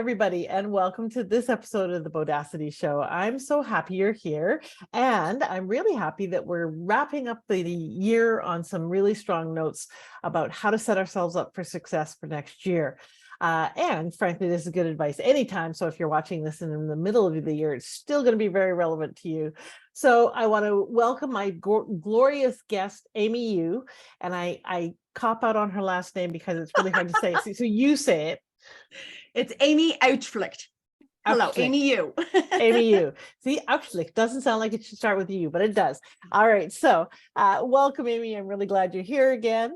everybody, and welcome to this episode of the Bodacity Show. I'm so happy you're here, and I'm really happy that we're wrapping up the year on some really strong notes about how to set ourselves up for success for next year. And frankly, this is good advice anytime. So if you're watching this in the middle of the year, it's still going to be very relevant to you. So I want to welcome my glorious guest, Amie Uitvlugt, and I cop out on her last name because it's really hard to say. So you say it. It's Amie Uitvlugt. Hello, Amie U. Amie U. See, Uitvlugt doesn't sound like it should start with you, but it does. All right. So welcome, Amie. I'm really glad you're here again.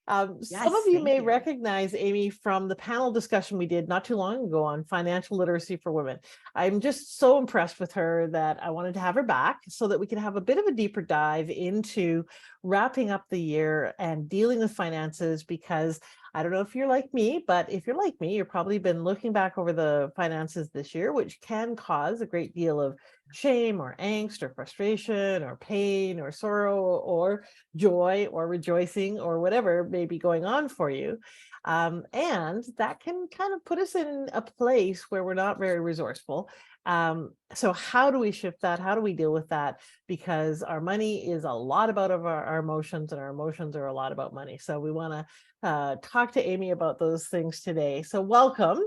Some of you may recognize Amie from the panel discussion we did not too long ago on financial literacy for women. I'm just so impressed with her that I wanted to have her back so that we can have a bit of a deeper dive into wrapping up the year and dealing with finances, because I don't know if you're like me, but if you're like me, you've probably been looking back over the finances this year, which can cause a great deal of shame or angst or frustration or pain or sorrow or joy or rejoicing or whatever may be going on for you. And that can kind of put us in a place where we're not very resourceful. So how do we shift that? How do we deal with that? Because our money is a lot about our emotions, and our emotions are a lot about money. So we want to talk to Amie about those things today. So welcome.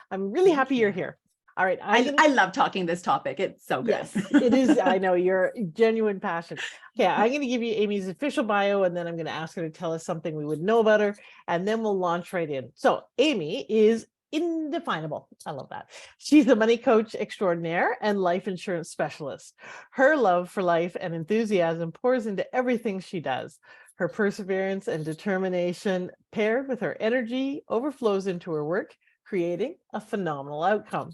I'm really happy you're here. All right. I love talking this topic. It's so good. Yes, it is. I know your genuine passion. Okay, I'm going to give you Amie's official bio, and then I'm going to ask her to tell us something we would know about her, and then we'll launch right in. So Amie is indefinable. I love that. She's a money coach extraordinaire and life insurance specialist. Her love for life and enthusiasm pours into everything she does. Her perseverance and determination, paired with her energy, overflows into her work, creating a phenomenal outcome.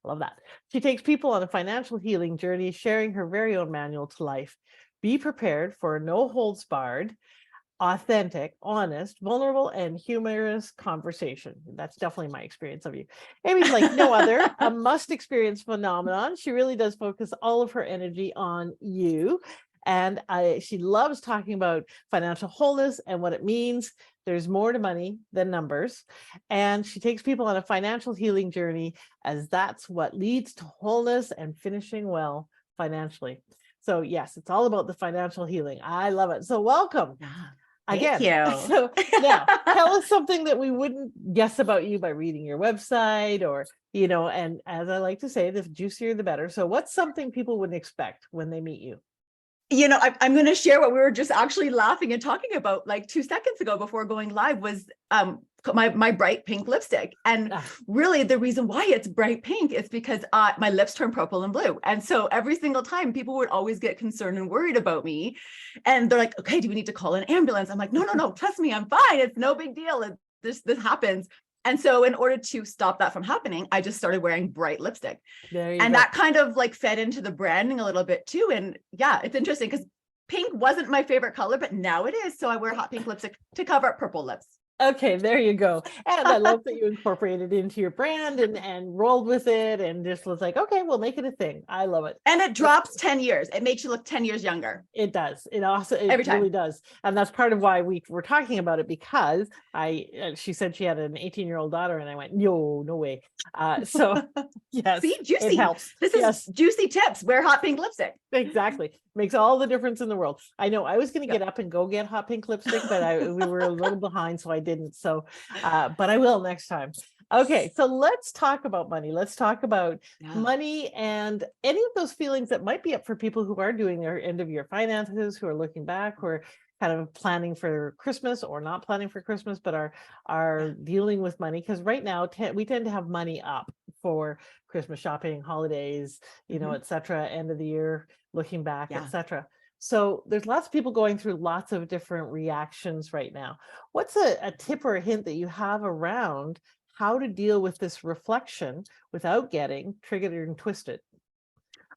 Love that. She takes people on a financial healing journey, sharing her very own manual to life. Be prepared for a no holds barred, authentic, honest, vulnerable, and humorous conversation. That's definitely my experience of you. Amie's like no other, a must experience phenomenon. She really does focus all of her energy on you. And she loves talking about financial wholeness and what it means. There's more to money than numbers. And she takes people on a financial healing journey, as that's what leads to wholeness and finishing well financially. So yes, it's all about the financial healing. I love it. So welcome. Again. Thank you. So now tell us something that we wouldn't guess about you by reading your website, or, and as I like to say, the juicier, the better. So what's something people wouldn't expect when they meet you? I'm going to share what we were just actually laughing and talking about like 2 seconds ago before going live was my bright pink lipstick. And really the reason why it's bright pink is because my lips turn purple and blue. And so every single time people would always get concerned and worried about me. And they're like, okay, do we need to call an ambulance? I'm like, no, trust me, I'm fine. It's no big deal. This happens. And so in order to stop that from happening, I just started wearing bright lipstick. And that kind of like fed into the branding a little bit too. And yeah, it's interesting because pink wasn't my favorite color, but now it is. So I wear hot pink lipstick to cover up purple lips. Okay, there you go. And I love that you incorporated it into your brand and rolled with it and just was like, okay, we'll make it a thing. I love it. And it drops 10 years. It makes you look 10 years younger. It does. It really does. And that's part of why we were talking about it, because she said she had an 18-year-old daughter, and I went, no way. So yes, see, juicy. It helps. This is juicy tips. Wear hot pink lipstick. Exactly. Makes all the difference in the world. I know I was going to get up and go get hot pink lipstick, but we were a little behind, so I didn't. So, but I will next time. Okay. So let's talk about money. Let's talk about money and any of those feelings that might be up for people who are doing their end of year finances, who are looking back, who are kind of planning for Christmas or not planning for Christmas, but are dealing with money. Because right now we tend to have money up for Christmas shopping, holidays, et cetera, end of the year, looking back, et cetera. So there's lots of people going through lots of different reactions right now. What's a tip or a hint that you have around how to deal with this reflection without getting triggered and twisted?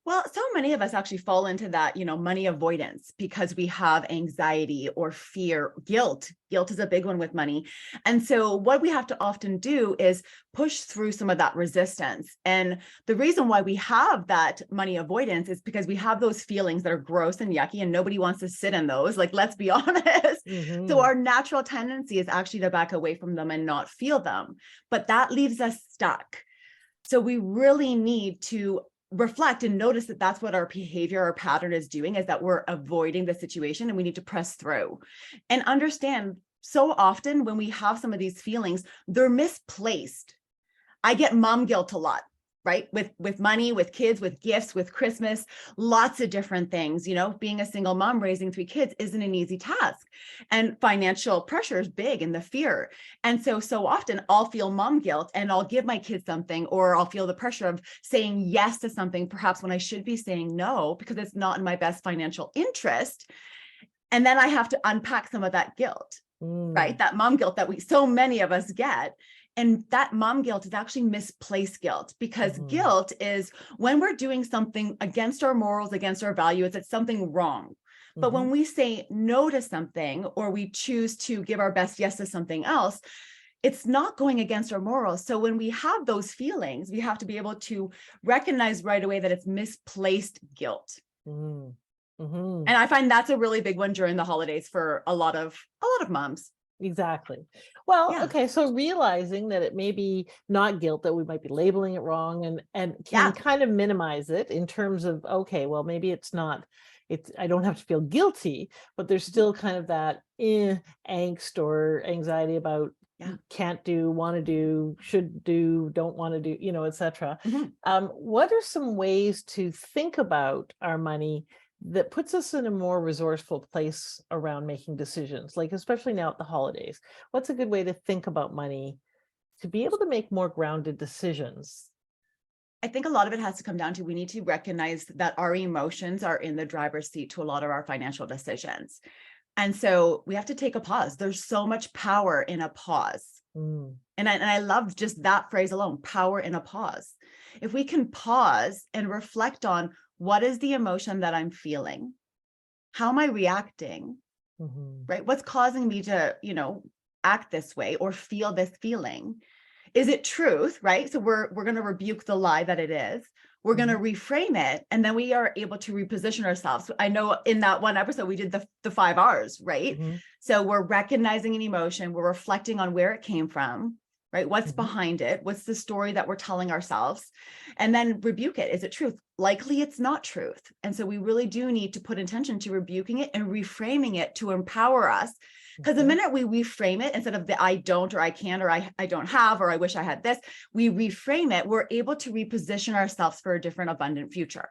Well, so many of us actually fall into that, money avoidance because we have anxiety or fear, guilt. Guilt is a big one with money. And so what we have to often do is push through some of that resistance. And the reason why we have that money avoidance is because we have those feelings that are gross and yucky, and nobody wants to sit in those. Like, let's be honest. So our natural tendency is actually to back away from them and not feel them. But that leaves us stuck. So we really need to reflect and notice that that's what our behavior or pattern is doing, is that we're avoiding the situation, and we need to press through and understand. So often when we have some of these feelings, they're misplaced. I get mom guilt a lot, right? With money, with kids, with gifts, with Christmas, lots of different things. Being a single mom raising 3 kids isn't an easy task. And financial pressure is big, and the fear. And so often I'll feel mom guilt and I'll give my kids something, or I'll feel the pressure of saying yes to something, perhaps when I should be saying no, because it's not in my best financial interest. And then I have to unpack some of that guilt, right? That mom guilt that so many of us get. And that mom guilt is actually misplaced guilt, because guilt is when we're doing something against our morals, against our values, it's something wrong. But when we say no to something, or we choose to give our best yes to something else, it's not going against our morals. So when we have those feelings, we have to be able to recognize right away that it's misplaced guilt. And I find that's a really big one during the holidays for a lot of moms. Exactly. Well, Yeah. okay. So realizing that it may be not guilt, that we might be labeling it wrong, and can kind of minimize it in terms of, okay, well, maybe I don't have to feel guilty, but there's still kind of that angst or anxiety about can't do, want to do, should do, don't want to do, etc. What are some ways to think about our money that puts us in a more resourceful place around making decisions, like especially now at the holidays? What's a good way to think about money to be able to make more grounded decisions? I think a lot of it has to come down to, we need to recognize that our emotions are in the driver's seat to a lot of our financial decisions. And so we have to take a pause. There's so much power in a pause. And I love just that phrase alone, power in a pause. If we can pause and reflect on, what is the emotion that I'm feeling? How am I reacting? Right? What's causing me to, act this way or feel this feeling? Is it truth? Right? So we're going to rebuke the lie that it is. We're going to reframe it, and then we are able to reposition ourselves. I know in that one episode we did the 5 R's, right? So we're recognizing an emotion, we're reflecting on where it came from, right? What's behind it? What's the story that we're telling ourselves? And then rebuke it. Is it truth? Likely it's not truth. And so we really do need to put intention to rebuking it and reframing it to empower us. Because the minute we reframe it, instead of the I don't, or I can't, or I don't have, or I wish I had this, we reframe it, we're able to reposition ourselves for a different abundant future.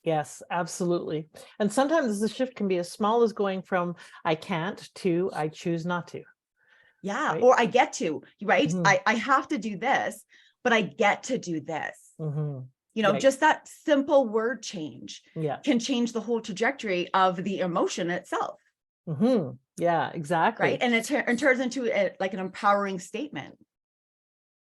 Yes, absolutely. And sometimes the shift can be as small as going from I can't to I choose not to. Yeah. Right? Or I get to, right? I have to do this, but I get to do this. Just that simple word change can change the whole trajectory of the emotion itself. Yeah, exactly. Right. And it turns into like an empowering statement.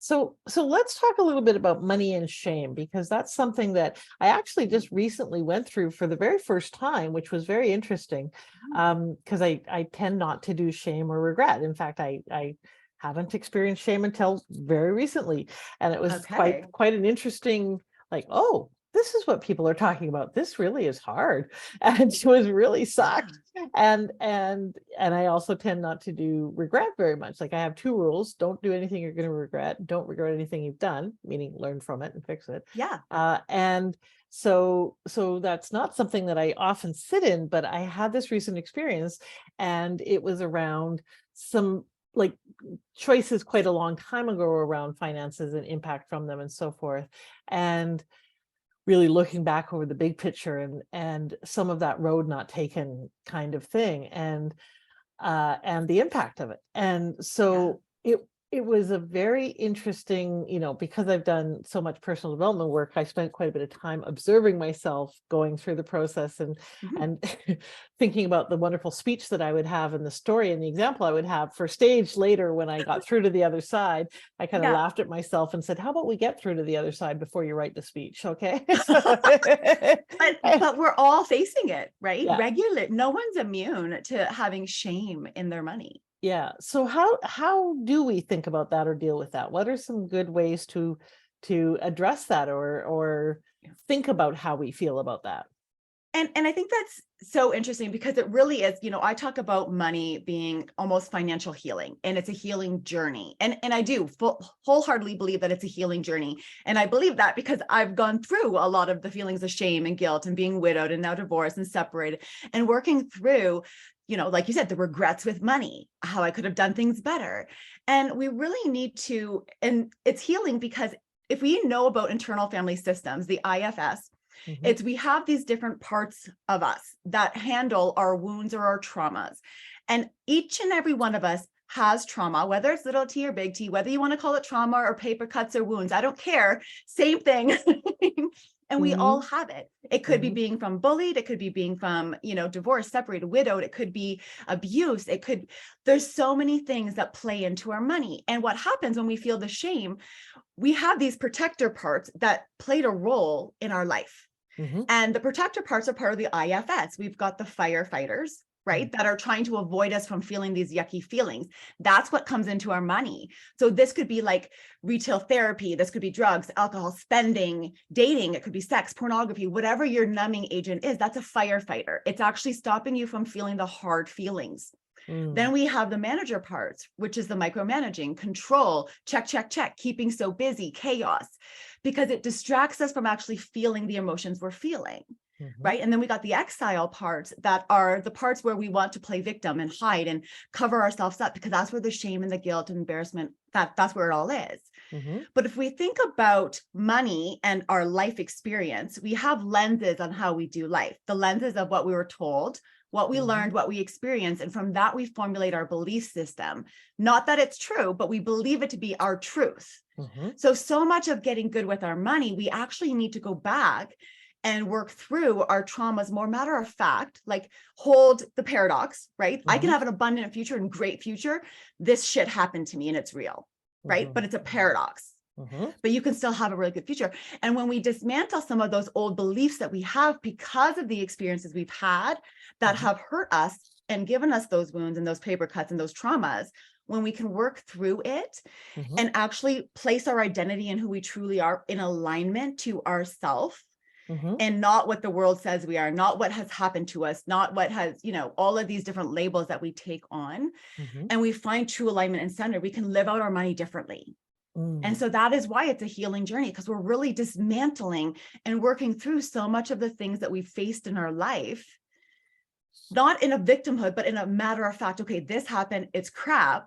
So let's talk a little bit about money and shame, because that's something that I actually just recently went through for the very first time, which was very interesting. Because I tend not to do shame or regret. In fact, I haven't experienced shame until very recently. And it was quite an interesting, like, oh, this is what people are talking about. This really is hard. And it was really sucked. And I also tend not to do regret very much. Like, I have 2 rules: don't do anything you're going to regret, don't regret anything you've done, meaning learn from it and fix it. And so that's not something that I often sit in, but I had this recent experience, and it was around some like choices quite a long time ago around finances and impact from them and so forth. And really looking back over the big picture and some of that road not taken kind of thing, and the impact of it. And so it was a very interesting, because I've done so much personal development work, I spent quite a bit of time observing myself going through the process, and thinking about the wonderful speech that I would have, and the story and the example I would have for stage later when I got through to the other side. I kind of laughed at myself and said, how about we get through to the other side before you write the speech? Okay. but we're all facing it, right? Regular. No one's immune to having shame in their money. Yeah. So how do we think about that or deal with that? What are some good ways to address that or think about how we feel about that? And I think that's so interesting because it really is, I talk about money being almost financial healing, and it's a healing journey. And I do wholeheartedly believe that it's a healing journey. And I believe that because I've gone through a lot of the feelings of shame and guilt and being widowed and now divorced and separated and working through, like you said, the regrets with money, how I could have done things better. And we really need to, and it's healing because if we know about internal family systems, the IFS, it's we have these different parts of us that handle our wounds or our traumas. And each and every one of us has trauma, whether it's little t or big T, whether you want to call it trauma or paper cuts or wounds, I don't care, same thing. And we all have it. It could be being from bullied. It could be being from, divorced, separated, widowed. It could be abuse. There's so many things that play into our money. And what happens when we feel the shame, we have these protector parts that played a role in our life. And the protector parts are part of the IFS. We've got the firefighters, right, that are trying to avoid us from feeling these yucky feelings. That's what comes into our money. So this could be like retail therapy. This could be drugs, alcohol, spending, dating. It could be sex, pornography, whatever your numbing agent is. That's a firefighter. It's actually stopping you from feeling the hard feelings. Then we have the manager parts, which is the micromanaging, control, check, check, check, keeping so busy, chaos, because it distracts us from actually feeling the emotions we're feeling, right? And then we got the exile parts that are the parts where we want to play victim and hide and cover ourselves up, because that's where the shame and the guilt and embarrassment, that's where it all is. But if we think about money and our life experience, we have lenses on how we do life, the lenses of what we were told, what we learned, what we experienced. And from that, we formulate our belief system. Not that it's true, but we believe it to be our truth. So much of getting good with our money, we actually need to go back and work through our traumas more matter of fact, like hold the paradox, right? I can have an abundant future and great future. This shit happened to me and it's real, right? But it's a paradox. But you can still have a really good future. And when we dismantle some of those old beliefs that we have because of the experiences we've had that have hurt us and given us those wounds and those paper cuts and those traumas, when we can work through it and actually place our identity and who we truly are in alignment to ourself and not what the world says we are, not what has happened to us, not what has, all of these different labels that we take on, and we find true alignment and center, we can live out our money differently. And so that is why it's a healing journey, because we're really dismantling and working through so much of the things that we've faced in our life, not in a victimhood, but in a matter of fact, okay, this happened, it's crap.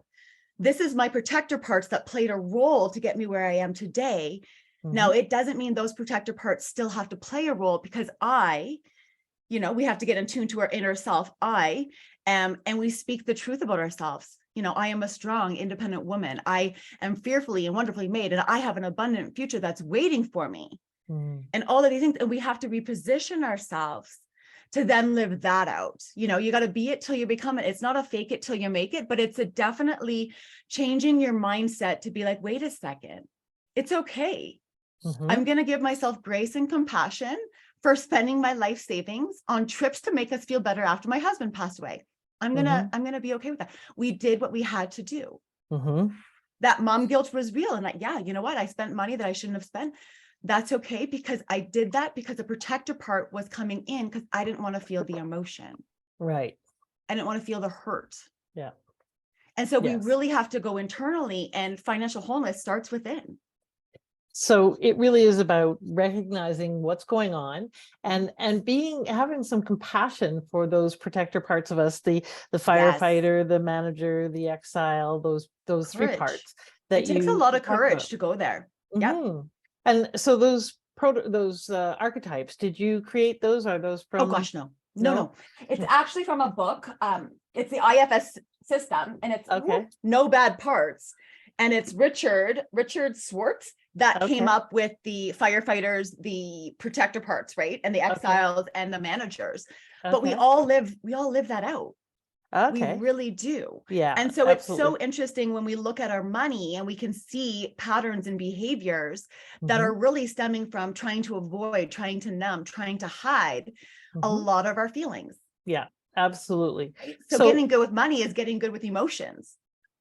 This is my protector parts that played a role to get me where I am today. Now, it doesn't mean those protector parts still have to play a role, because we have to get in tune to our inner self. I am, and we speak the truth about ourselves. I am a strong, independent woman. I am fearfully and wonderfully made, and I have an abundant future that's waiting for me. And all of these things, and we have to reposition ourselves to then live that out. You got to be it till you become it. It's not a fake it till you make it, but it's a definitely changing your mindset to be like, wait a second, it's okay. I'm going to give myself grace and compassion for spending my life savings on trips to make us feel better after my husband passed away. I'm going to be okay with that. We did what we had to do. That mom guilt was real. And you know what? I spent money that I shouldn't have spent. That's okay, because I did that because the protector part was coming in, because I didn't want to feel the emotion. Right. I didn't want to feel the hurt. Yeah. And so we really have to go internally, and financial wholeness starts within. So it really is about recognizing what's going on and having some compassion for those protector parts of us, the firefighter, the manager, the exile, those three parts. That it takes a lot of courage to go there. And so those archetypes, did you create those? Are those from? Oh gosh, no. It's actually from a book. It's the IFS system, and it's no bad parts. And it's Richard Swartz that came up with the firefighters, the protector parts, right? And the exiles and the managers. But we all live that out. We really do. Yeah. And so it's so interesting when we look at our money and we can see patterns and behaviors that are really stemming from trying to avoid, trying to numb, trying to hide a lot of our feelings. Yeah, absolutely. Right? So getting good with money is getting good with emotions.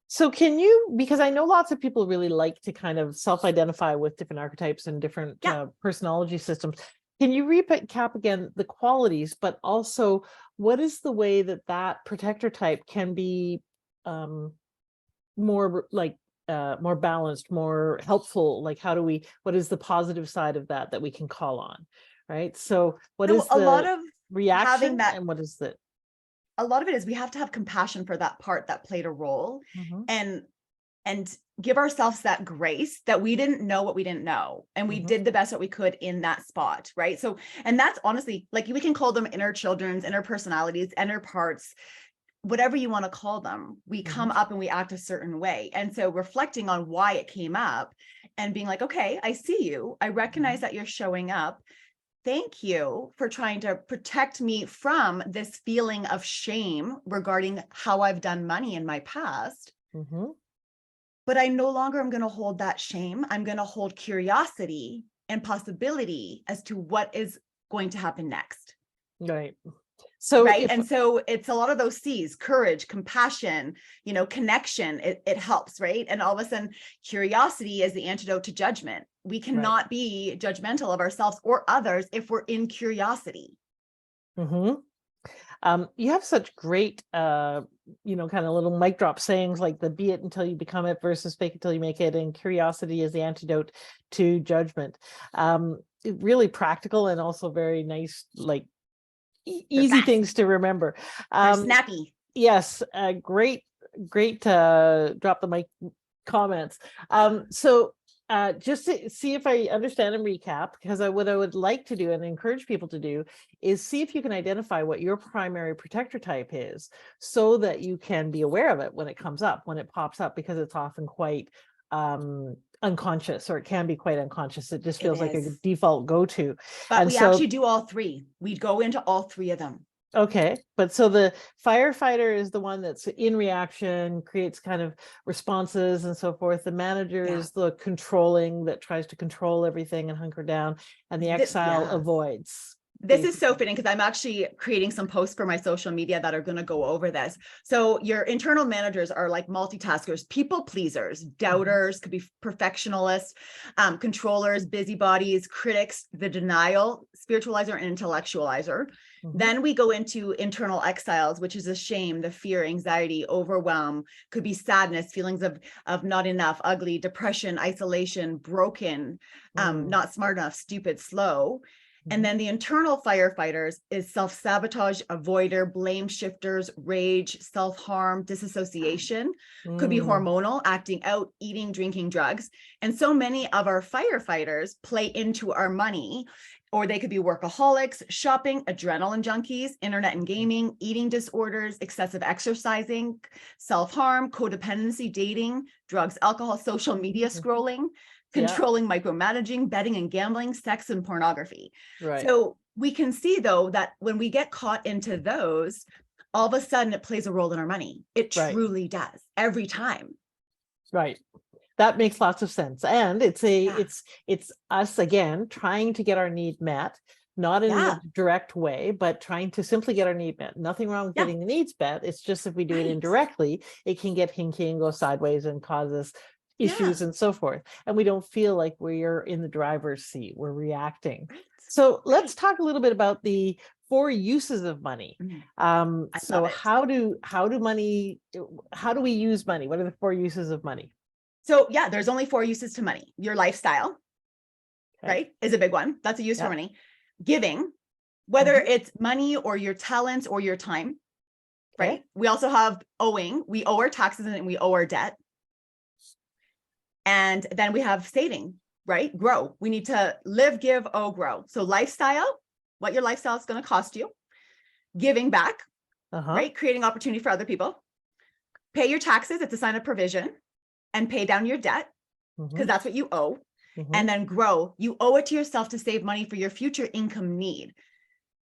So can you, because I know lots of people really like to kind of self-identify with different archetypes and different personality systems. Can you recap again the qualities, but also what is the way that that protector type can be more like more balanced, more helpful? Like, what is the positive side of that we can call on, right? So what So is a lot the of having reaction that, and what is the a lot of it is we have to have compassion for that part that played a role, Mhm, and give ourselves that grace that we didn't know what we didn't know, and we mhm, did the best that we could in that spot, right? So, and that's honestly, like, we can call them inner children's, inner personalities, inner parts, whatever you want to call them. We come mhm, up and we act a certain way, and so reflecting on why it came up and being like, okay, I see you, I recognize mhm, that you're showing up. Thank you for trying to protect me from this feeling of shame regarding how I've done money in my past. mhm. But I no longer am going to hold that shame. I'm going to hold curiosity and possibility as to what is going to happen next. Right. So Right. if And so it's a lot of those C's: courage, compassion, connection. It helps. Right. And all of a sudden, curiosity is the antidote to judgment. We right. cannot be judgmental of ourselves or others if we're in curiosity. Mhm. You have such great, kind of little mic drop sayings like the "be it until you become it" versus "fake it till you make it," and "curiosity is the antidote to judgment." Really practical and also very nice, like They're easy fast. things to remember. They're Um, snappy. yes, great drop the mic comments. So just to see if I understand and recap, because what I would like to do and encourage people to do is see if you can identify what your primary protector type is, so that you can be aware of it when it comes up, when it pops up, because it's often quite unconscious, or it can be quite unconscious. It just It feels like a is. default go-to. But And we actually so do all three. We go into all three of them. okay, but so the firefighter is the one that's in reaction, creates kind of responses and so forth. The manager Yeah. is the controlling, that tries to control everything and hunker down, and the exile Yeah. avoids, This is so basically. fitting because I'm actually creating some posts for my social media that are going to go over this. So your internal managers are like multitaskers, people pleasers, doubters, could be perfectionists, controllers, busybodies, critics, the denial, spiritualizer, and intellectualizer. Mhm, Then we go into internal exiles, which is the shame, the fear, anxiety, overwhelm, could be sadness, feelings of not enough, ugly, depression, isolation, broken, mm, not smart enough, stupid, slow. And mhm, then the internal firefighters is self-sabotage, avoider, blame shifters, rage, self-harm, disassociation, could be mm, hormonal, acting out, eating, drinking drugs. And so many of our firefighters play into our money, or they could be workaholics, shopping, adrenaline junkies, internet and gaming, eating disorders, excessive exercising, self-harm, codependency, dating, drugs, alcohol, social media mhm. scrolling, Yeah, controlling, micromanaging, betting and gambling, sex and pornography. right, So we can see though that when we get caught into those, all of a sudden it plays a role in our money. It right, truly does every time. right. That makes lots of sense. And Yeah. it's us again trying to get our need met, not in a Yeah. direct way, but trying to simply get our need met. Nothing wrong with Yeah. getting the needs met. It's just if we do it Right. indirectly, it can get hinky and go sideways and cause us Yeah. issues and so forth. And we don't feel like we're in the driver's seat, we're reacting. Right. So let's Right. talk a little bit about the 4 uses of money. I love So it. how do we use money? What are the 4 uses of money? So yeah, there's only 4 uses to money. Your lifestyle, Okay. right, is a big one. That's a use for Yeah. money. Giving, whether Mhm. it's money or your talents or your time, Okay. right? We also have owing. We owe our taxes and we owe our debt. And then we have saving, right? Grow. We need to live, give, owe, grow. So lifestyle, what your lifestyle is going to cost you. Giving back, Uh-huh. right? Creating opportunity for other people. Pay your taxes. It's a sign of provision. And pay down your debt, because Mhm. that's what you owe. And Mhm. then grow. You owe it to yourself to save money for your future income need.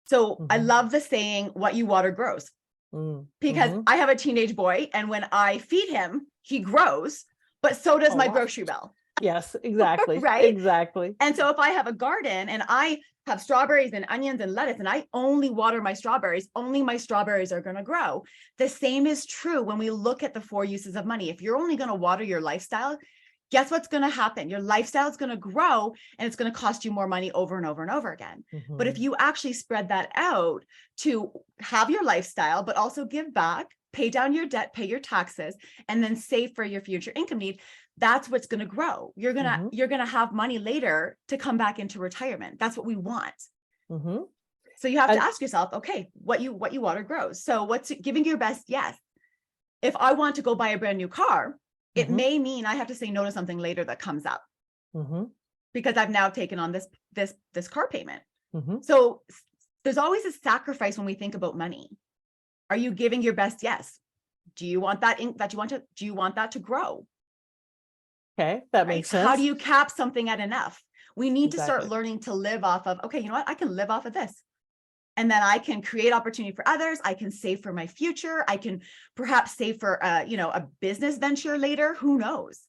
So I Mhm. love the saying, what you water grows, Mm. because Mhm. I have a teenage boy, and when I feed him, he grows, but so does A my lot. grocery bill, Yes, exactly. right? Exactly. And so if I have a garden and I have strawberries and onions and lettuce, and I only water my strawberries, only my strawberries are going to grow. The same is true when we look at the 4 uses of money. If you're only going to water your lifestyle, guess what's going to happen? Your lifestyle is going to grow and it's going to cost you more money over and over and over again. But if you actually spread that out to have your lifestyle, but also give back, pay down your debt, pay your taxes, and then save for your future income need, that's what's going to grow. You're going to have money later to come back into retirement. That's what we want. So you have to ask yourself, okay, what you water grows. So what's giving your best? Yes. If I want to go buy a brand new car, it may mean I have to say no to something later that comes up because I've now taken on this car payment. So there's always a sacrifice when we think about money. Are you giving your best? Yes. Do you want that do you want that to grow? Okay, that makes sense. How do you cap something at enough? We need to start learning to live off of, okay, you know what? I can live off of this. And then I can create opportunity for others. I can save for my future. I can perhaps save for, a business venture later. Who knows?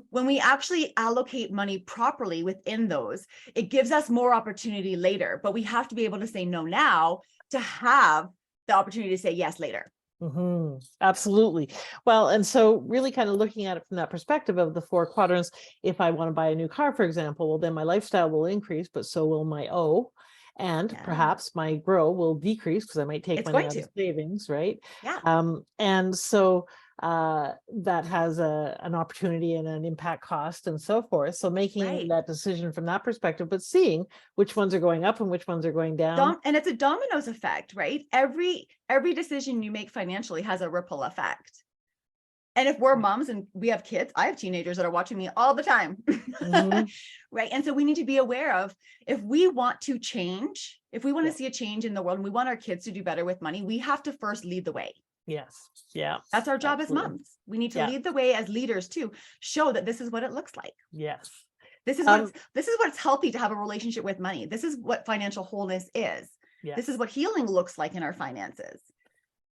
When we actually allocate money properly within those, it gives us more opportunity later. But we have to be able to say no now to have the opportunity to say yes later. Absolutely. Well, and so really kind of looking at it from that perspective of the 4 quadrants, if I want to buy a new car, for example, well, then my lifestyle will increase, but so will my O. And perhaps my grow will decrease because I might take money out of savings, right? And so that has an opportunity and an impact cost and so forth. So making that decision from that perspective, but seeing which ones are going up and which ones are going down. And it's a dominoes effect, right? Every decision you make financially has a ripple effect. And if we're moms and we have kids, I have teenagers that are watching me all the time, right? And so we need to be aware of, if we want to change, if we want to see a change in the world and we want our kids to do better with money, we have to first lead the way. Yes. Yeah. That's our job as moms. We need to lead the way as leaders too, show that this is what it looks like. Yes. This is what's healthy to have a relationship with money. This is what financial wholeness is. This is what healing looks like in our finances.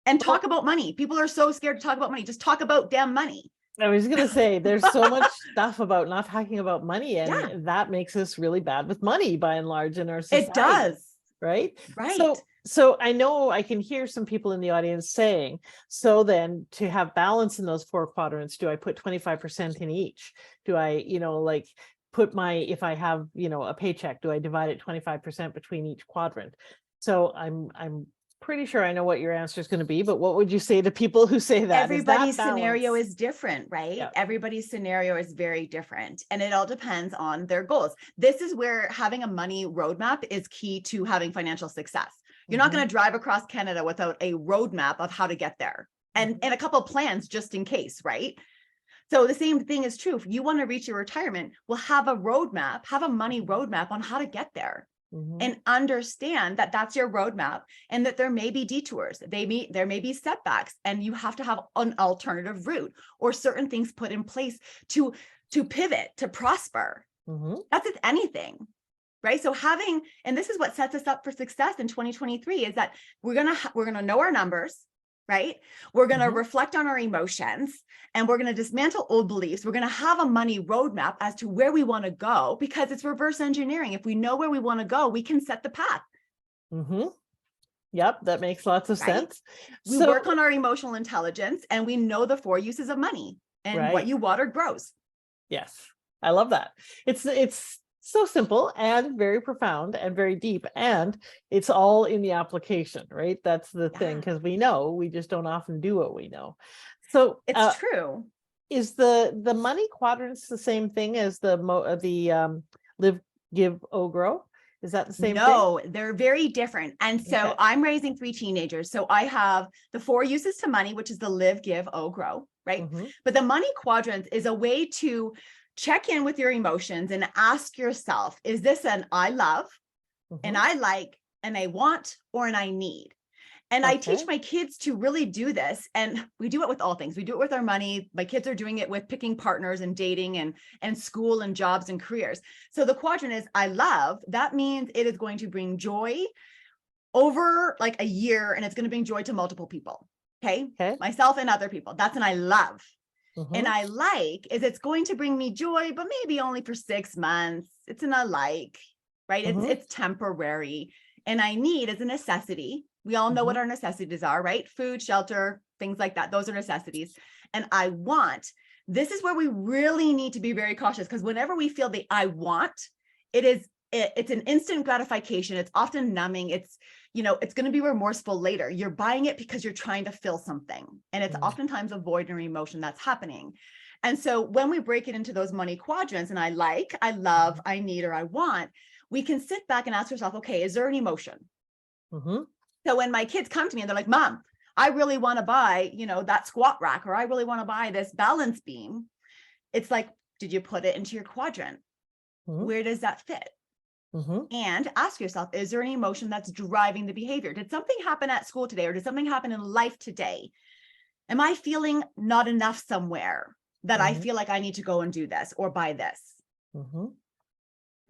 And talk about money. People are so scared to talk about money. Just talk about damn money. I was going to say, there's so much stuff about not talking about money, and that makes us really bad with money by and large in our society. It does. Right? So I know I can hear some people in the audience saying, so then to have balance in those 4 quadrants, do I put 25% in each? Do I, put if I have, a paycheck, do I divide it 25% between each quadrant? So I'm pretty sure I know what your answer is going to be, but what would you say to people who say that? Everybody's scenario is different, right? Everybody's scenario is very different, and it all depends on their goals. This is where having a money roadmap is key to having financial success. You're not going to drive across Canada without a roadmap of how to get there and a couple of plans just in case, right? So the same thing is true. If you want to reach your retirement, we'll have a roadmap, have a money roadmap on how to get there. And understand that that's your roadmap and that there may be detours. There may be setbacks, and you have to have an alternative route or certain things put in place to pivot, to prosper. That's with anything, right? So and this is what sets us up for success in 2023 is that we're going to know our numbers, right? We're going to reflect on our emotions, and we're going to dismantle old beliefs. We're going to have a money roadmap as to where we want to go, because it's reverse engineering. If we know where we want to go, we can set the path. Yep, that makes lots of sense. We work on our emotional intelligence, and we know the 4 uses of money, and what you water grows. Yes, I love that. It's so simple and very profound and very deep, and it's all in the application, right? That's the thing, because we just don't often do what we know. So it's true. Is the money quadrants the same thing as the live, give, grow? Is that the same thing? No, they're very different. And so I'm raising 3 teenagers. So I have the 4 uses to money, which is the live, give, grow, right? But the money quadrant is a way to check in with your emotions and ask yourself, is this an I love, and I like, and I want, or an I need? And I teach my kids to really do this. And we do it with all things. We do it with our money. My kids are doing it with picking partners and dating and school and jobs and careers. So the quadrant is I love. That means it is going to bring joy over like a year, and it's going to bring joy to multiple people. Okay. Myself and other people. That's an I love. And I like is it's going to bring me joy, but maybe only for 6 months. It's an I like, right? It's temporary. And I need is a necessity. We all know what our necessities are, right? Food, shelter, things like that. Those are necessities. And I want This is where we really need to be very cautious, because whenever we feel the I want, it's an instant gratification. It's often numbing. It's going to be remorseful later. You're buying it because you're trying to fill something. And it's oftentimes a void or emotion that's happening. And so when we break it into those money quadrants, and I like, I love, I need, or I want, we can sit back and ask ourselves, okay, is there an emotion? So when my kids come to me and they're like, Mom, I really want to buy, that squat rack, or I really want to buy this balance beam. It's like, did you put it into your quadrant? Where does that fit? And ask yourself, is there an emotion that's driving the behavior? Did something happen at school today? Or did something happen in life today? Am I feeling not enough somewhere that I feel like I need to go and do this or buy this?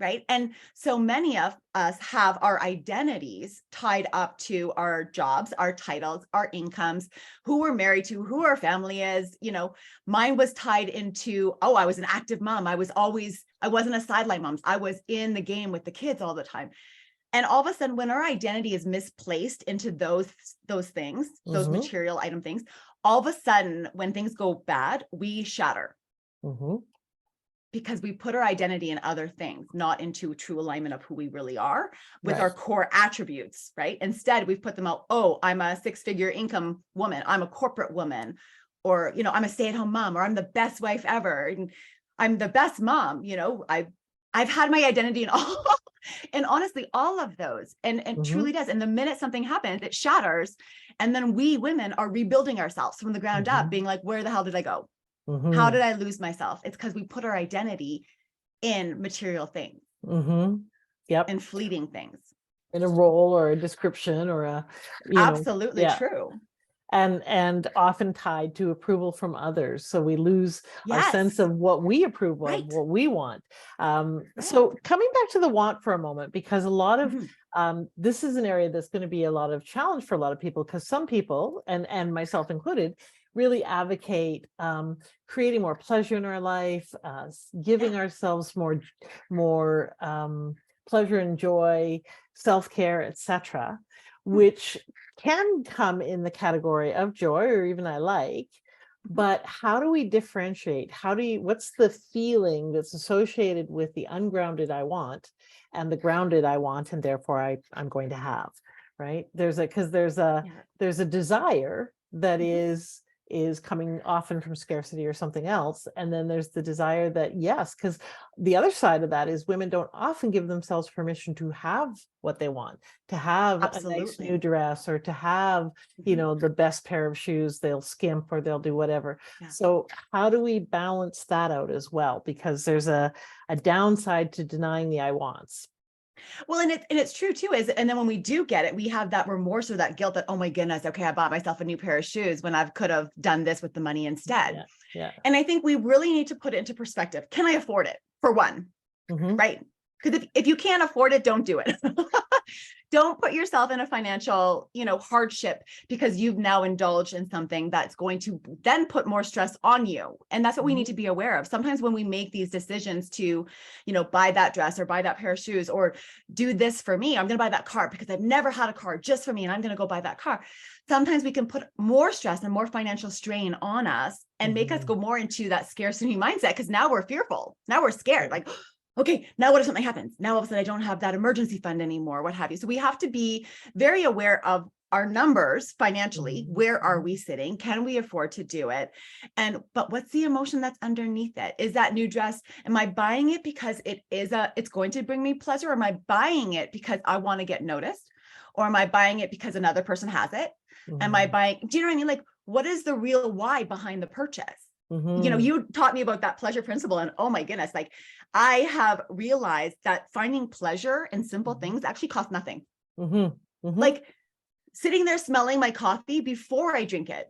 Right. And so many of us have our identities tied up to our jobs, our titles, our incomes, who we're married to, who our family is. Mine was tied into, oh, I was an active mom. I wasn't a sideline mom. I was in the game with the kids all the time. And all of a sudden, when our identity is misplaced into those things, those material item things, all of a sudden, when things go bad, we shatter. Because we put our identity in other things, not into true alignment of who we really are with our core attributes, right? Instead, we've put them out, oh, I'm a 6-figure income woman, I'm a corporate woman, or, I'm a stay-at-home mom, or I'm the best wife ever, and I'm the best mom. I've had my identity in all, and honestly, all of those, and truly does. And the minute something happens, it shatters. And then we women are rebuilding ourselves from the ground up, being like, where the hell did I go? How did I lose myself? It's because we put our identity in material things. Yep. And fleeting things. In a role or a description or a, absolutely true. And often tied to approval from others. So we lose our sense of what we approve of, what we want. So coming back to the want for a moment, because a lot of this is an area that's going to be a lot of challenge for a lot of people, because some people, and myself included, really advocate creating more pleasure in our life, giving ourselves more pleasure and joy, self-care, etc., which can come in the category of joy or even I like. But how do we differentiate? What's the feeling that's associated with the ungrounded I want and the grounded I want, and therefore I'm going to have, right? There's a desire that is coming often from scarcity or something else. And then there's the desire that, yes, because the other side of that is women don't often give themselves permission to have what they want, to have a nice new dress, or to have, the best pair of shoes. They'll skimp or they'll do whatever. So how do we balance that out as well? Because there's a downside to denying the I wants. Well, and it's true too, and then when we do get it, we have that remorse or that guilt that, oh my goodness, okay, I bought myself a new pair of shoes when I could have done this with the money instead. And I think we really need to put it into perspective. Can I afford it? For one, right? Because if you can't afford it, don't do it. Don't put yourself in a financial, hardship because you've now indulged in something that's going to then put more stress on you. And that's what we need to be aware of. Sometimes when we make these decisions to, buy that dress or buy that pair of shoes or do this for me, I'm going to buy that car because I've never had a car just for me, and I'm going to go buy that car. Sometimes we can put more stress and more financial strain on us and make us go more into that scarcity mindset, because now we're fearful. Now we're scared. Like, okay, now what if something happens? Now all of a sudden I don't have that emergency fund anymore, what have you. So we have to be very aware of our numbers financially. Where are we sitting? Can we afford to do it? But what's the emotion that's underneath it? Is that new dress, am I buying it because it's going to bring me pleasure? Or am I buying it because I want to get noticed? Or am I buying it because another person has it? Am I buying, do you know what I mean? Like, what is the real why behind the purchase? You taught me about that pleasure principle, and oh my goodness, like I have realized that finding pleasure in simple things actually costs nothing. Like sitting there smelling my coffee before I drink it.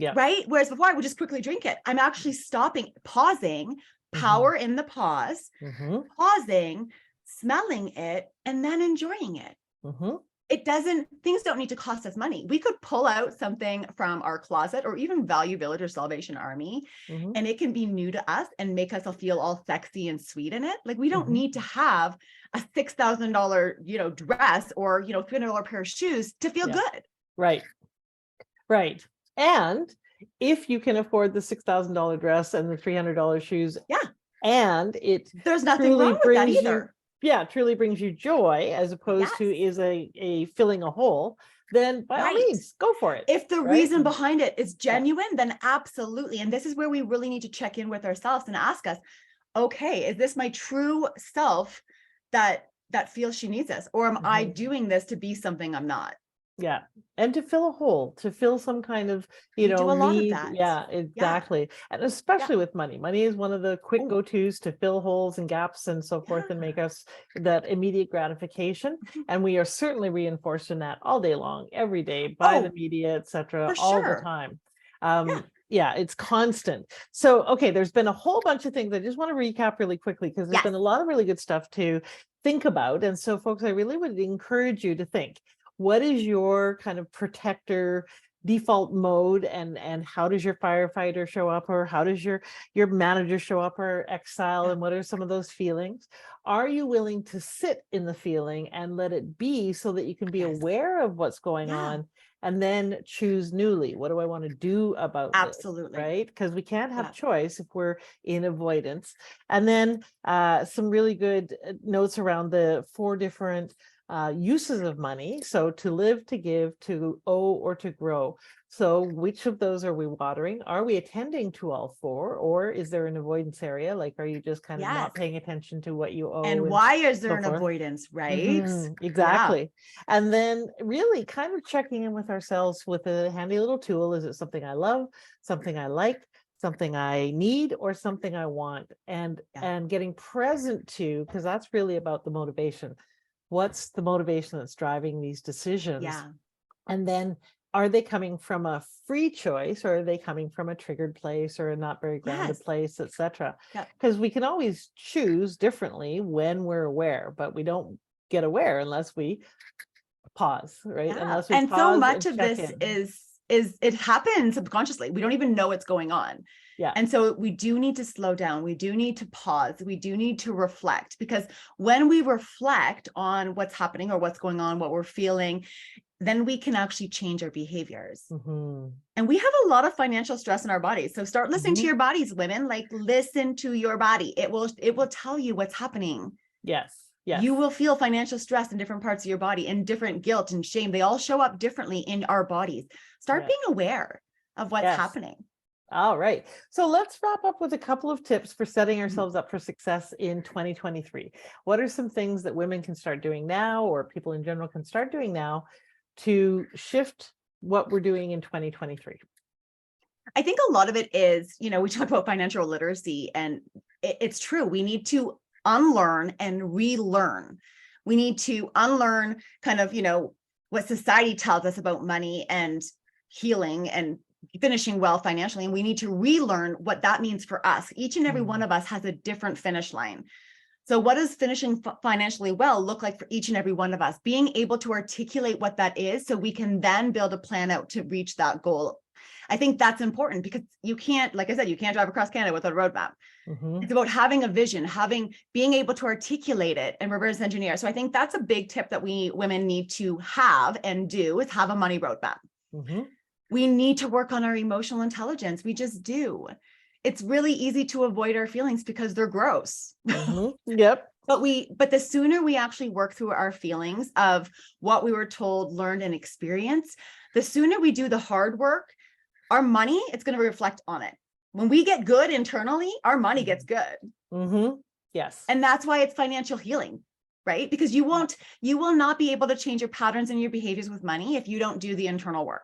Right. Whereas before I would just quickly drink it. I'm actually stopping, pausing, power in the pause, pausing, smelling it, and then enjoying it. Things don't need to cost us money. We could pull out something from our closet or even Value Village or Salvation Army, and it can be new to us and make us feel all sexy and sweet in it. Like we don't need to have a $6,000, dress or, $300 pair of shoes to feel good. Right. And if you can afford the $6,000 dress and the $300 shoes, Yeah. and it There's nothing truly wrong with that brings you, either. yeah, truly brings you joy as opposed to Yes. is a filling a hole, then by all Right. means, go for it. If the right? reason behind it is genuine, then absolutely. And this is where we really need to check in with ourselves and ask us, okay, is this my true self that feels she needs this? Or am I Mhm. doing this to be something I'm not? Yeah. And to fill a hole, to fill some kind of, We do a lot of need. that. Yeah, Yeah. exactly. And Yeah. especially with money. Money is one of the quick Oh, go-tos to fill holes and gaps and so forth and yeah. make us that immediate gratification. Mhm. And we are certainly reinforced in that all day long, every day by the Oh, media, etc., for all the sure. time. Yeah. Yeah, it's constant. So, okay, there's been a whole bunch of things. I just want to recap really quickly because there's Yes. been a lot of really good stuff to think about. And so, folks, I really would encourage you to think, what is your kind of protector default mode, and how does your firefighter show up, or how does your manager show up, or exile, Yeah. and what are some of those feelings? Are you willing to sit in the feeling and let it be so that you can be Yes. aware of what's going Yeah. on, and then choose newly, what do I want to do about this? Absolutely. Right, because we can't have Yeah. choice if we're in avoidance. And then some really good notes around the 4 different uses of money. So to live, to give, to owe, or to grow. So which of those are we watering? Are we attending to all 4, or is there an avoidance area? Like, are you just kind of Yes. not paying attention to what you owe? And why is there so an forth? avoidance, right? Exactly. And then really kind of checking in with ourselves with a handy little tool. Is it something I love, something I like, something I need, or something I want? And getting present to, because that's really about the motivation. What's the motivation that's driving these decisions? Yeah. And then, are they coming from a free choice, or are they coming from a triggered place or a not very grounded Yes. place, etc.? Yeah. Because we can always choose differently when we're aware, but we don't get aware unless we pause, right? Yeah. Unless we And so pause much and of check this in. is it happens subconsciously. We don't even know what's going on. Yeah. And so we do need to slow down. We do need to pause. We do need to reflect, because when we reflect on what's happening or what's going on, what we're feeling, then we can actually change our behaviors. Mhm. And we have a lot of financial stress in our bodies. So start listening to Mhm. your bodies, women. Like, listen to your body. It will tell you what's happening. Yes. Yes. You will feel financial stress in different parts of your body, and different guilt and shame. They all show up differently in our bodies. Start Yeah. being aware of what's Yes. happening. All right. So let's wrap up with a couple of tips for setting ourselves up for success in 2023. What are some things that women can start doing now, or people in general can start doing now, to shift what we're doing in 2023? I think a lot of it is, we talk about financial literacy, and it's true. We need to unlearn and relearn. We need to unlearn kind of, what society tells us about money and healing and finishing well financially. And we need to relearn what that means for us. Each and every one of us has a different finish line. So what does finishing financially well look like for each and every one of us? Being able to articulate what that is, so we can then build a plan out to reach that goal. I think that's important, because you can't, like I said, you can't drive across Canada without a roadmap. Mhm. It's about having a vision, being able to articulate it and reverse engineer. So I think that's a big tip that we women need to have and do, is have a money roadmap. Mhm. We need to work on our emotional intelligence. We just do. It's really easy to avoid our feelings because they're gross. Mhm. Yep. But the sooner we actually work through our feelings of what we were told, learned, and experienced, the sooner we do the hard work, our money, it's going to reflect on it. When we get good internally, our money gets good. Mhm. Yes. And that's why it's financial healing, right? Because you will not be able to change your patterns and your behaviors with money if you don't do the internal work.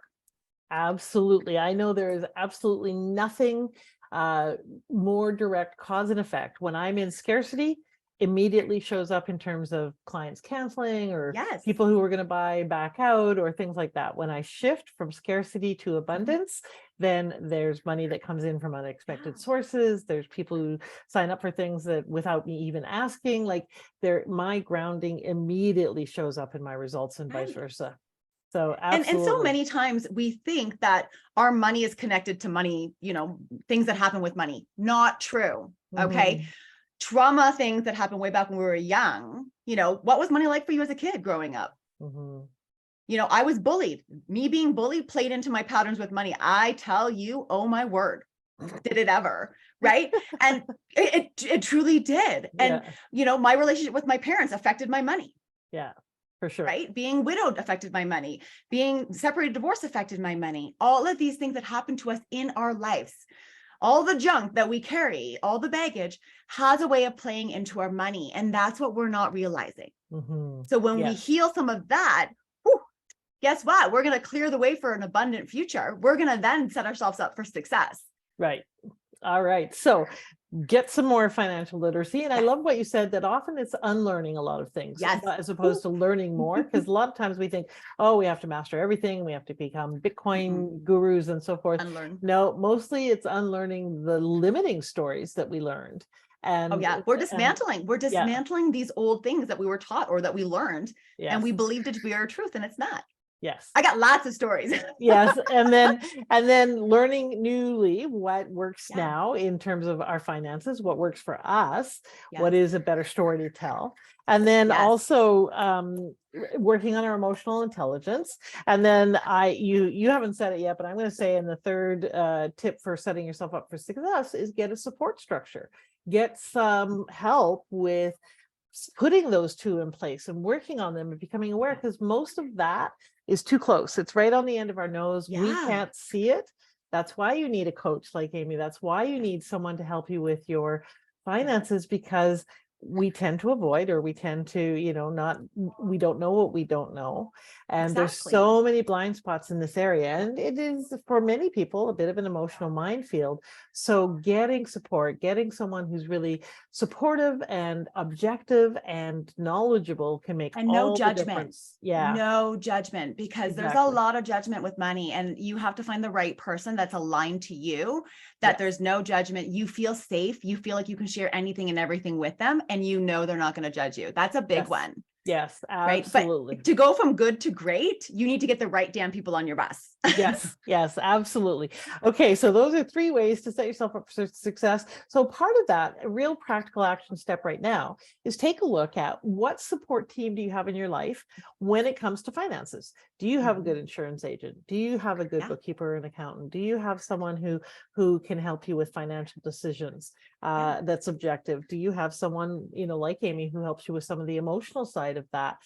Absolutely. I know there is absolutely nothing more direct cause and effect. When I'm in scarcity, immediately shows up in terms of clients canceling, or Yes. people who are going to buy back out, or things like that. When I shift from scarcity to abundance, then there's money that comes in from unexpected sources. There's people who sign up for things that without me even asking, like my grounding immediately shows up in my results, and vice versa. So absolutely. And so many times we think that our money is connected to money, things that happen with money. Not true. Okay. Trauma, things that happened way back when we were young. What was money like for you as a kid growing up? You know, I was bullied. Me being bullied played into my patterns with money. I tell you, oh my word, did it ever, right? And it truly did. And, Yeah. you know, my relationship with my parents affected my money. Yeah, for sure. Right? Being widowed affected my money. Being separated, divorced affected my money. All of these things that happen to us in our lives, all the junk that we carry, all the baggage has a way of playing into our money. And that's what we're not realizing. So when we Yes. heal some of that, whew, guess what? We're going to clear the way for an abundant future. We're going to then set ourselves up for success. Right. All right. So get some more financial literacy. And I love what you said, that often it's unlearning a lot of things as opposed to learning more. Because a lot of times we think, oh, we have to master everything. We have to become Bitcoin gurus and so forth. Unlearn. No, mostly it's unlearning the limiting stories that we learned. And oh yeah, we're dismantling these old things that we were taught or that we learned, and we believed it to be our truth, and it's not. Yes. I got lots of stories. Yes. And then learning newly what works now in terms of our finances, what works for us, what is a better story to tell. And then also working on our emotional intelligence. And then you haven't said it yet, but I'm going to say in the third tip for setting yourself up for success is get a support structure. Get some help with putting those two in place and working on them and becoming aware, because most of that is too close. It's right on the end of our nose. We can't see it. That's why you need a coach like Amie. That's why you need someone to help you with your finances, because we tend to avoid, or we tend to, we don't know what we don't know. And there's so many blind spots in this area. And it is, for many people, a bit of an emotional minefield. So getting support, getting someone who's really supportive and objective and knowledgeable can make all the difference. Yeah. No judgment, because there's a lot of judgment with money, and you have to find the right person that's aligned to you, that there's no judgment. You feel safe. You feel like you can share anything and everything with them, and you know they're not going to judge you. That's a big one. Yes, absolutely. Right? But to go from good to great, you need to get the right damn people on your bus. Yes, absolutely. Okay, so those are 3 ways to set yourself up for success. So part of that, a real practical action step right now, is take a look at what support team do you have in your life when it comes to finances. Do you have a good insurance agent? Do you have a good bookkeeper and accountant? Do you have someone who can help you with financial decisions that's objective? Do you have someone, like Amie, who helps you with some of the emotional side of that,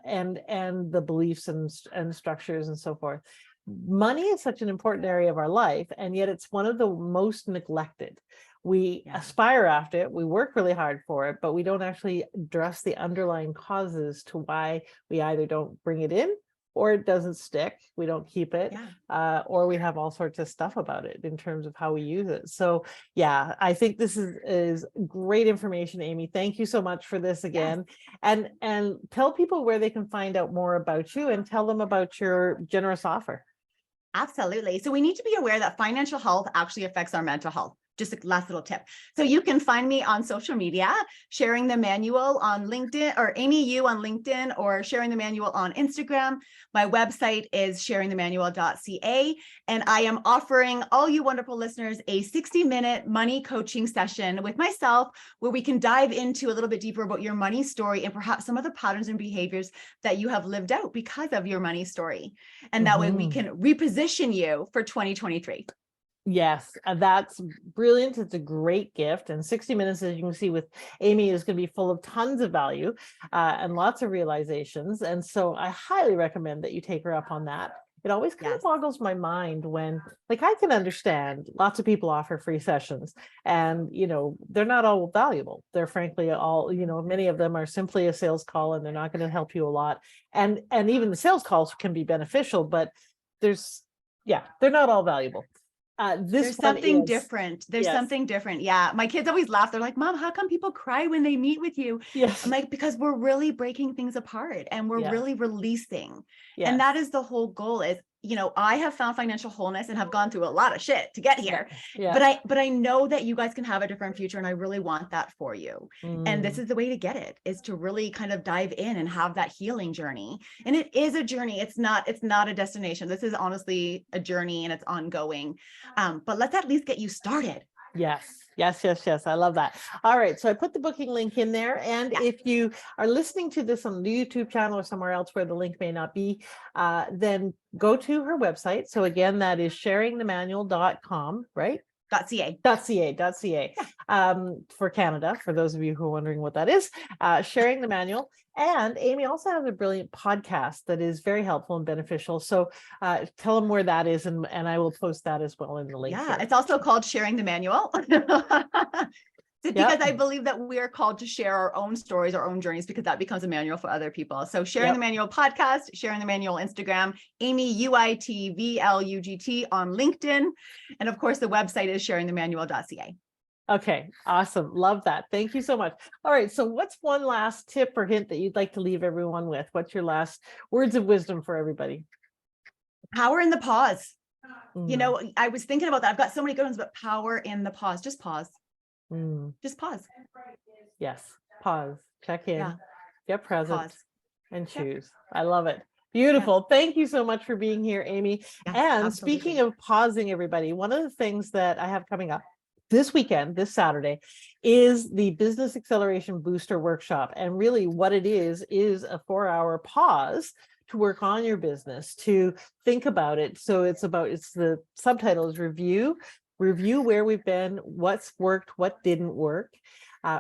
and the beliefs and structures and so forth? Money is such an important area of our life, and yet it's one of the most neglected. We aspire after it, we work really hard for it, but we don't actually address the underlying causes to why we either don't bring it in, or it doesn't stick, we don't keep it, or we have all sorts of stuff about it in terms of how we use it. So I think this is great information, Amie. Thank you so much for this again. And tell people where they can find out more about you, and tell them about your generous offer. Absolutely. So we need to be aware that financial health actually affects our mental health. Just a last little tip. So you can find me on social media, Sharing the Manual on LinkedIn, or Amie U on LinkedIn, or Sharing the Manual on Instagram. My website is sharingthemanual.ca. And I am offering all you wonderful listeners a 60-minute money coaching session with myself, where we can dive into a little bit deeper about your money story and perhaps some of the patterns and behaviors that you have lived out because of your money story. And that way we can reposition you for 2023. Yes, that's brilliant. It's a great gift. And 60 minutes, as you can see with Amie, is going to be full of tons of value and lots of realizations. And so I highly recommend that you take her up on that. It always kind of boggles my mind when, I can understand lots of people offer free sessions, and, they're not all valuable. They're frankly all, many of them are simply a sales call, and they're not going to help you a lot. And even the sales calls can be beneficial, but they're not all valuable. There's something different. There's something different. Yeah. My kids always laugh. They're like, Mom, how come people cry when they meet with you? I'm like, because we're really breaking things apart, and we're really releasing. And that is the whole goal. Is, I have found financial wholeness and have gone through a lot of shit to get here. But I know that you guys can have a different future, and I really want that for you. And this is the way to get it, is to really kind of dive in and have that healing journey. And it is a journey. It's not a destination. This is honestly a journey, and it's ongoing. But let's at least get you started. Yes. Yes, yes, yes. I love that. All right. So I put the booking link in there. And Yeah. if you are listening to this on the YouTube channel or somewhere else where the link may not be, then go to her website. So again, that is sharingthemanual.com, right? .ca. .ca for Canada, for those of you who are wondering what that is, sharing the manual. And Amie also has a brilliant podcast that is very helpful and beneficial. So tell them where that is, and I will post that as well in the link. Yeah, here. it's also called Sharing the Manual. Because I believe that we are called to share our own stories, our own journeys, because that becomes a manual for other people. So Sharing the Manual podcast, Sharing the Manual Instagram, Amie Uitvlugt on LinkedIn. And of course, the website is sharingthemanual.ca. Okay, awesome. Love that. Thank you so much. All right. So what's one last tip or hint that you'd like to leave everyone with? What's your last words of wisdom for everybody? Power in the pause. You Mm, know, I was thinking about that. I've got so many good ones, but power in the pause. Just pause. mm, Just pause. yes. Pause, check in, Yeah. get present, Pause. and Yep. choose. I love it. Beautiful. Thank you so much for being here, Amie. Yes, And absolutely. speaking of pausing, everybody, one of the things that I have coming up this weekend, this Saturday, is the Business Acceleration Booster Workshop. And really what it is a 4-hour pause to work on your business, to think about it. So it's the subtitle is review where we've been, what's worked, what didn't work.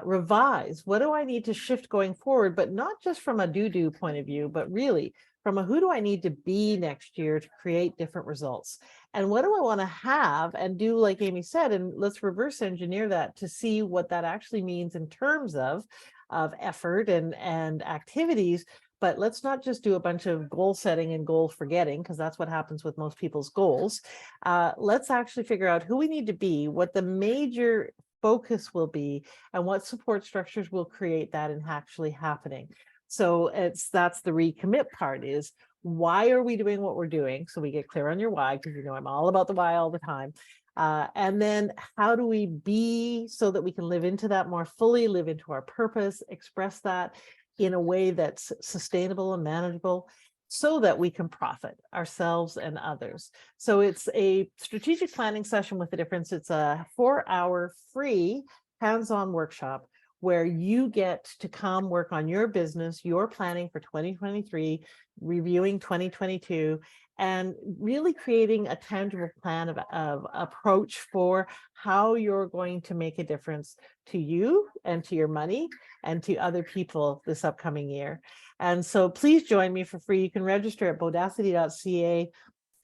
Revise, what do I need to shift going forward, but not just from a do point of view, but really from a who do I need to be next year to create different results? And what do I want to have and do, like Amie said, and let's reverse engineer that to see what that actually means in terms of effort and activities. But let's not just do a bunch of goal setting and goal forgetting, because that's what happens with most people's goals. Let's actually figure out who we need to be, what the major focus will be, and what support structures will create that and actually happening. So that's the recommit part, is why are we doing what we're doing? So we get clear on your why, because you know I'm all about the why all the time. And then how do we be so that we can live into that more fully, live into our purpose, express that in a way that's sustainable and manageable, so that we can profit ourselves and others. So it's a strategic planning session with a difference. It's a 4-hour free hands-on workshop where you get to come work on your business, your planning for 2023, reviewing 2022, and really creating a tangible plan of approach for how you're going to make a difference to you and to your money and to other people this upcoming year. And so please join me for free. You can register at bodacity.ca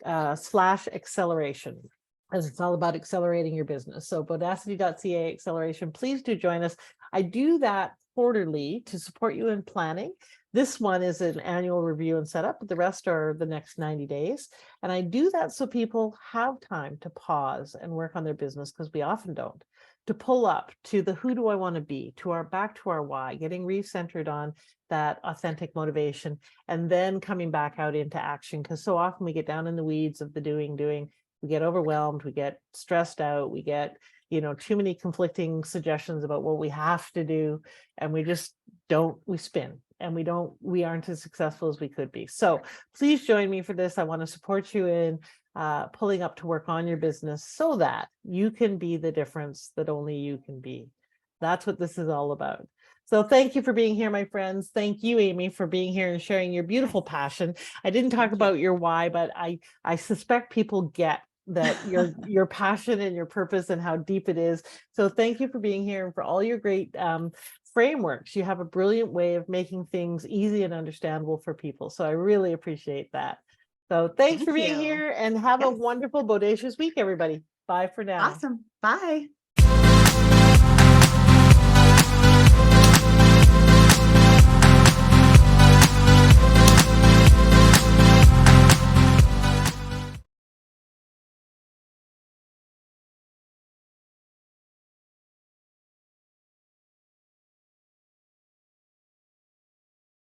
/acceleration, as it's all about accelerating your business. So bodacity.ca acceleration, please do join us. I do that quarterly to support you in planning. This one is an annual review and setup, but the rest are the next 90 days. And I do that so people have time to pause and work on their business, because we often don't, to pull up to the who do I want to be, to back to our why, getting recentered on that authentic motivation, and then coming back out into action. Because so often we get down in the weeds of the doing, we get overwhelmed, we get stressed out, we get, too many conflicting suggestions about what we have to do, and we just we spin, and we aren't as successful as we could be. So please join me for this. I want to support you in pulling up to work on your business so that you can be the difference that only you can be. That's what this is all about. So thank you for being here, my friends. Thank you, Amie, for being here and sharing your beautiful passion. I didn't talk about your why, but I suspect people get that your passion and your purpose and how deep it is. So thank you for being here and for all your great frameworks. You have a brilliant way of making things easy and understandable for people. So I really appreciate that. So thanks for being here, and have a wonderful, bodacious week, everybody. Bye for now. Awesome. Bye.